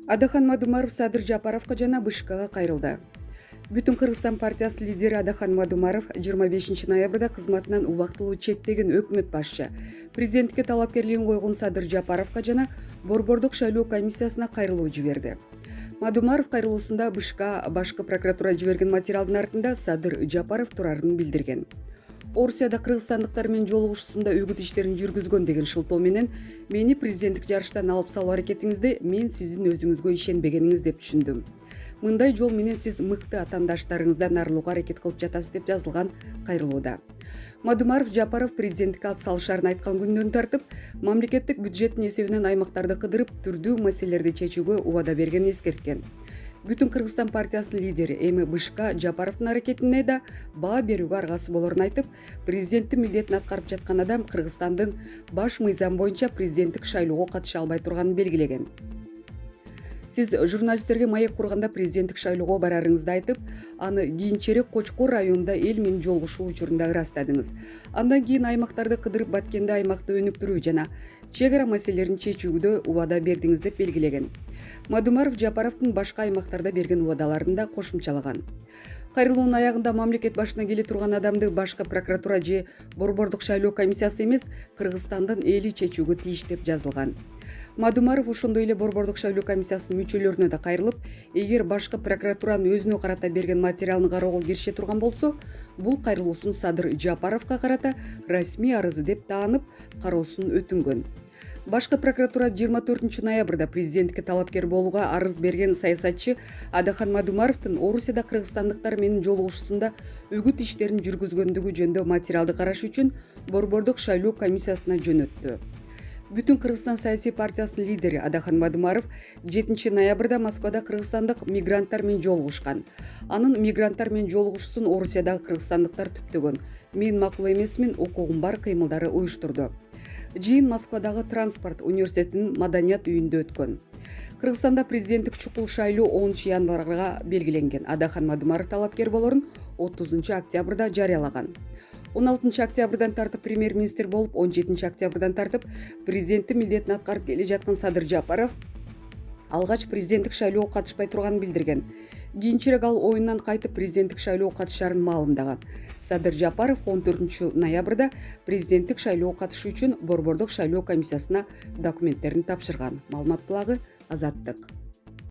Адахан Мадумаров Садыр Жапаровка жана Бышкага кайрылды. Бүтүн Кыргызстан партиясы лидери Адахан Мадумаров 25 ноябрда кызматынан убактылуу четтеген өкмөт башчы президентке талапкерлигин койгон Садыр Жапаровка жана Борбордук шайлоо комиссиясына кайрылуу жиберди. Мадумаров кайрылуусунда Бышка башкы прокуратура жиберген материалдын артында Садыр Жапаров турарын билдирген. Орусияда кыргызстандыктар менен жолугушуусунда үгүт иштерин жүргүзгөн деген шылтоо менен мени президенттик жарыштан алып салуу аракетиңизде мен сиздин өзүңүзгө ишенбегениңиз деп түшүндүм. Мындай жол менен сиз мыкты атаандаштарыңыздан арылууга аракет кылып жатасыз деп жазылган кайрылууда. Мадумаров Жапаров президенттикке ат салышаарын айткан күндөн тартып, мамлекеттик бюджеттин эсебинен аймактарды кыдырып, түрдүү маселелерди чечүүгө убада бергенин эскерткен. Бүтүн Кыргызстан партиясынын лидери эми Бышка Жапаровдун аракетине да баа берүүгө аргасы болорун айтып, президенттин милдетин аткарып жаткан адам Кыргызстандын баш мыйзам боюнча президенттик шайлоого катыша албай турганын белгилеген. Сиз журналисттерге маек курганда президенттик шайлоого барарыңызды айтып, аны кийинчерээк Кочкор районунда эл менен жолугушуу учурунда ырастадыңыз. Андан кийин аймактарды кыдырып, Баткенде аймакты өнүктүрүү жана чек ара маселелерин чечүүгө убада бердиңиз деп белгилеген. Мадумаров Жапаровдун башка аймактарда берген убадаларын да кошумчалаган. Кайрылуунун аягында мамлекет башына келе турган адамды башкы прокуратура же Борбордук шайлоо комиссиясы эмес, Кыргызстандын эли чечүүгө тийиш деп жазылган. Мадумаров ошондой эле Борбордук шайлоо комиссиясынын мүчөлөрүнө да кайрылып, эгер башкы прокуратуранын өзүнө карата берген материалын кароого кирише турган болсо, бул кайрылуусун Садыр Жапаровго карата расмий арызы деп таанып, кароосун өтүнгөн. Башкы прокуратура 24 ноябрда президентке талапкер болууга арыз берген саясатчы Адахан Мадумаровдун Орусияда кыргызстандыктар менен жолугушуусунда үгүт иштерин жүргүзгөндүгү жөнүндө материалды караш үчүн Борбордук шайлоо комиссиясына жөнөттү. Бүтүн Кыргызстан саясий партиясынын лидери Адахан Мадумаров 7 ноябрда Москвада кыргызстандык мигранттар менен жолугушкан. Анын мигранттар менен жолугушуусун Орусиядагы кыргызстандыктар түптөгөн мен макул эмесмин, укугум бар кыймылдары уюштурду. Жыйын Москвадагы Транспорт университетинин маданият үйүндө өткөн. Кыргызстанда президенттик чукул шайлоо 10 январга белгиленген. Адахан Мадумаров талапкер болорун 30 октябрда жарыялаган. 16 октябрдан тартып премьер-министр болуп, 17 октябрдан тартып президенттин милдетин аткарып келе жаткан Садыр Жапаров алгач президенттик шайлоого катышпай турганын билдирген. Кийинчерээк ал оюндан кайтып президенттик шайлоого катышаарын маалымдаган. Садыр Жапаров 14 ноябрда президенттик шайлоого катышуу үчүн Борбордук шайлоо комиссиясына документтерин тапшырган. Маалымат булагы Азаттык.